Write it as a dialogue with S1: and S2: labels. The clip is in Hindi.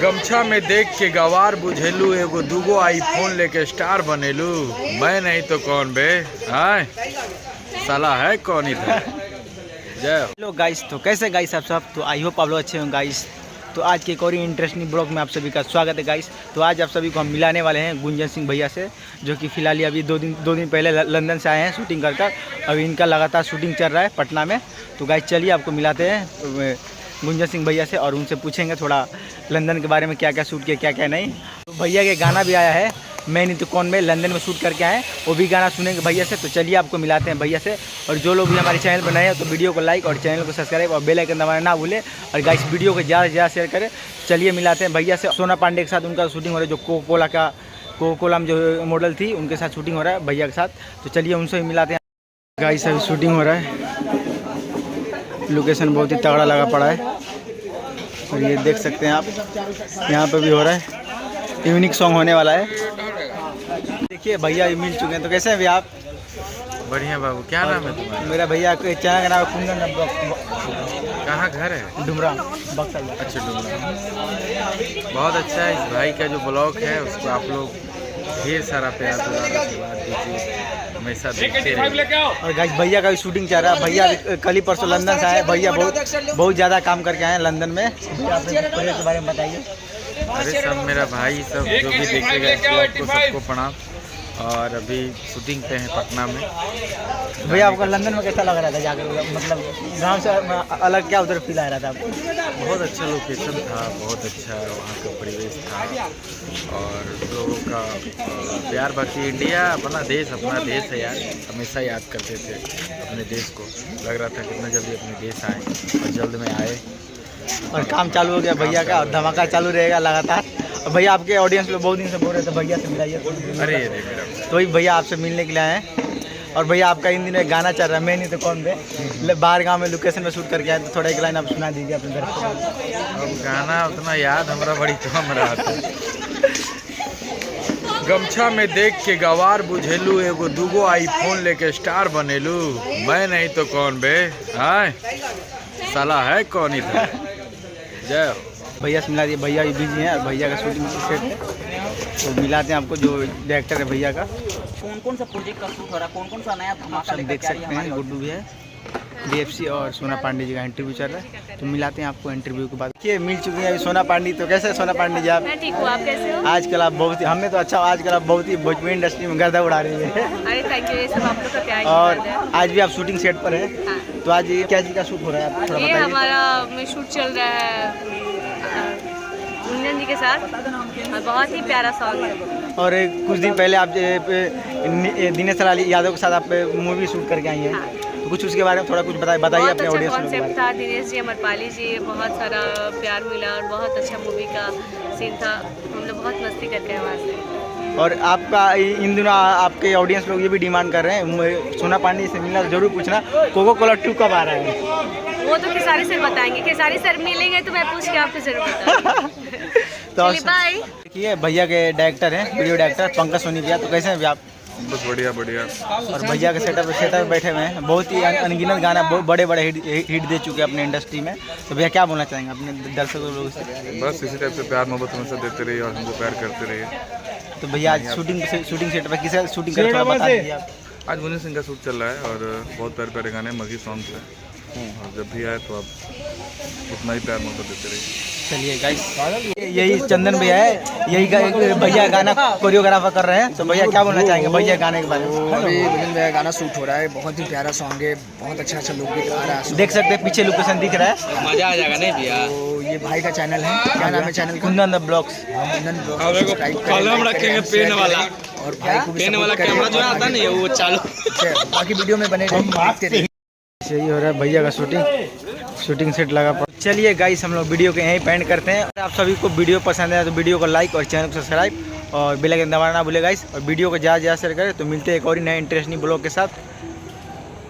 S1: गमछा में देख के गवार बुझेलू, एगो दूगो आईफोन लेके स्टार बनेलू। मैं नहीं तो कौन बे, हाय साला है कौन इधर। जय हो।
S2: हेलो गाइस, तो कैसे गाइस आप सब। तो आई होप आप लोग अच्छे होंगे गाइस। तो आज के एक और इंटरेस्टिंग ब्लॉग में आप सभी का स्वागत है गाइस। तो आज आप सभी को हम मिलाने वाले हैं गुंजन सिंह भैया से, जो कि फिलहाल ही अभी दो दिन पहले लंदन से आए हैं शूटिंग कर। अभी इनका लगातार शूटिंग चल रहा है पटना में। तो गाइस चलिए आपको मिलाते हैं गुंजन सिंह भैया से और उनसे पूछेंगे थोड़ा लंदन के बारे में, क्या क्या शूट किया क्या क्या नहीं। तो भैया के गाना भी आया है, मैं नहीं तो कौन में, लंदन में शूट करके आए, वो भी गाना सुनेंगे भैया से। तो चलिए आपको मिलाते हैं भैया से। और जो लोग भी हमारे चैनल पर नए हैं तो वीडियो को लाइक और चैनल को सब्सक्राइब और बेल आइकन दबाना ना भूलें। और गाइस वीडियो को ज़्यादा से ज़्यादा शेयर करें। चलिए मिलाते हैं भैया से। सोना पांडे के साथ उनका शूटिंग हो रहा है, जो कोकोला में जो मॉडल थी उनके साथ शूटिंग हो रहा है भैया के साथ। तो चलिए उनसे भी मिलाते हैं। गाइस अभी शूटिंग हो रहा है, लोकेशन बहुत ही तगड़ा लगा पड़ा है और ये देख सकते हैं आप, यहाँ पे भी हो रहा है। यूनिक सॉन्ग होने वाला है। देखिए भैया भी मिल चुके हैं। तो कैसे हैं भैया आप?
S1: बढ़िया बाबू, क्या नाम है तुम्हारा?
S2: मेरा भैया के चैनल का नाम है कुंदन।
S1: कहाँ घर है?
S2: डुमरा बक्सर।
S1: अच्छा डुमरा, बहुत अच्छा है। इस भाई का जो ब्लॉग है उसको आप लोग ढेर सारा प्यार दीजिए, हमेशा देखते रहिए।
S2: और गाइस भैया का भी शूटिंग चल रहा है। भैया कल ही परसों लंदन से आए। भैया बहुत ज़्यादा काम करके आए हैं लंदन में। भैया अपने प्रोजेक्ट के बारे में बताइए।
S1: अरे सब मेरा भाई, सब जो भी देखेगा इस ब्लॉग को सबको प्रणाम। और अभी शूटिंग पे हैं पटना में।
S2: भैया आपको लंदन में कैसा लग रहा था जाकर, मतलब गांव से अलग क्या उधर फील आ रहा था आपको?
S1: बहुत अच्छा लोकेशन था, बहुत अच्छा वहाँ का परिवेश था और लोगों का प्यार। बाकी इंडिया अपना देश है यार, हमेशा याद करते थे अपने देश को। लग रहा था कितना जल्दी अपने देश आए और जल्द में आए।
S2: और काम चालू हो गया भैया का, और धमाका चालू रहेगा लगातार। और भैया आपके ऑडियंस लोग बहुत दिन से बोल रहे थे भैया से मिलाइए।
S1: अरे
S2: तो वही भैया आपसे मिलने के लिए आए हैं। और भैया आपका इन दिनों एक गाना चल रहा है, मैं नहीं तो कौन बे, बाहर गांव में लोकेशन में शूट करके आए। तो थोड़ा एक लाइन आप सुना दीजिए अपने दर्शकों को।
S1: अब गाना उतना याद हमारा बड़ी कम रहा था। गमछा में देख के गवार बुझेलू, एगो दूगो आईफोन लेके स्टार बनेलू। मैं नहीं तो कौन बे, हाय साला है कौन इधर। जय हो।
S2: भैया से मिला दिए, भैया भी बिजी हैं और भैया का शूटिंग सेट है। तो मिलाते हैं आपको जो डायरेक्टर है भैया का।
S3: कौन कौन सा प्रोजेक्ट का शूट हो रहा है, कौन कौन सा नया धमाका
S2: आप देख सकते हैं। गुड्डू भी है, DFC और सोना पांडे जी का इंटरव्यू चल रहा है। तो मिलाते हैं आपको इंटरव्यू के बाद। ये मिल चुकी है अभी सोना पांडे। तो कैसे सोना पांडे जी आप?
S4: मैं ठीक हूँ, आप कैसे हो?
S2: आजकल आप बहुत ही, हमें तो अच्छा, आजकल आप बहुत ही भोजपुरी इंडस्ट्री में गर्दा उड़ा रही है।
S4: अरे थैंक यू, ये सब आप लोग का प्यार।
S2: और आज भी आप शूटिंग सेट पर हैं।
S4: हाँ।
S2: तो आज ये क्या चीज़ का शूट हो रहा है, आप थोड़ा
S4: ये
S2: बताइए।
S4: हमारा शूट चल रहा है गुंजन जी के साथ और बहुत ही प्यारा सॉन्ग है।
S2: और कुछ दिन पहले आप दिनेश लाल यादव के साथ आप मूवी शूट करके आई हैं।
S4: हाँ।
S2: तो कुछ उसके बारे में थोड़ा कुछ बताइए अपने
S4: बहुत अच्छा
S2: ऑडियंस को।
S4: कॉन्सेप्ट था, दिनेश जी अमरपाली जी, बहुत सारा प्यार मिला और बहुत अच्छा मूवी का सीन था। हम लोग बहुत मस्ती करके वहाँ से।
S2: और आपका इन दिनों आपके ऑडियंस लोग ये भी डिमांड कर रहे हैं सोना पांडे से मिलना, जरूर पूछना कोकोकोला 2 कब आ रहा है।
S4: वो तो खेसारी सर बताएंगे, खेसारी सर मिलेंगे तो मैं पूछ के आपको जरूर बताऊंगी।
S2: तो
S4: बाय।
S2: देखिए भैया के डायरेक्टर हैं, वीडियो डायरेक्टर पंकज सोनी भैया। तो कैसे हैं भैया आप?
S1: बस बढ़िया बढ़िया।
S2: और भैया के सेटअप बैठे हुए हैं। बहुत ही अनगिनत गाना, बहुत बड़े बड़े हिट दे चुके हैं अपने इंडस्ट्री में। तो भैया क्या बोलना चाहेंगे अपने दर्शकों लोगों से?
S1: बस इसी टाइप से प्यार मोहब्बत हमेशा देते रहिए और हमको प्यार करते रहिए।
S2: तो भैया आज शूटिंग सेट पर किसे शूटिंग कर थोड़ा बता दीजिए आप।
S1: आज गुंजन सिंह का शूट चल रहा है और बहुत प्यारे प्यारे गाने मगी सॉन्ग्स हैं। और जब भी आए तो आप उतना ही प्यार मोहब्बत देते रहिए।
S2: चलिए गाइस, यही चंदन भैया है, यही भैया गाना कोरियोग्राफर कर रहे हैं। तो भैया क्या बोलना चाहेंगे भैया गाने के बारे में?
S3: अभी गुंजन भैया गाना शूट हो रहा है, बहुत ही प्यारा सॉन्ग है, बहुत अच्छा लोग भी आ रहा है।
S2: देख सकते हैं पीछे लोकेशन दिख रहा है,
S3: मजा आ जाएगा नहीं भैया। तो ये भाई का चैनल है, क्या नाम है channel?
S2: Kundan the blogs.
S3: Kundan blogs कलम रखेंगे पेन वाला, और भाई को पेन वाला कैमरा जो आता नहीं है वो चालू। बाकी वीडियो में बने रहिए।
S2: यही हो रहा है भैया का शूटिंग सेट लगा पड़ा। चलिए गाइस, हम लोग वीडियो को यहीं पेंड करते हैं। आप सभी को वीडियो पसंद है तो वीडियो को लाइक और चैनल को सब्सक्राइब और बेल आइकन दबाना ना भूले गाइस। और वीडियो को ज़्यादा शेयर करें। तो मिलते हैं एक और ही नए इंटरेस्टिंग ब्लॉग के साथ।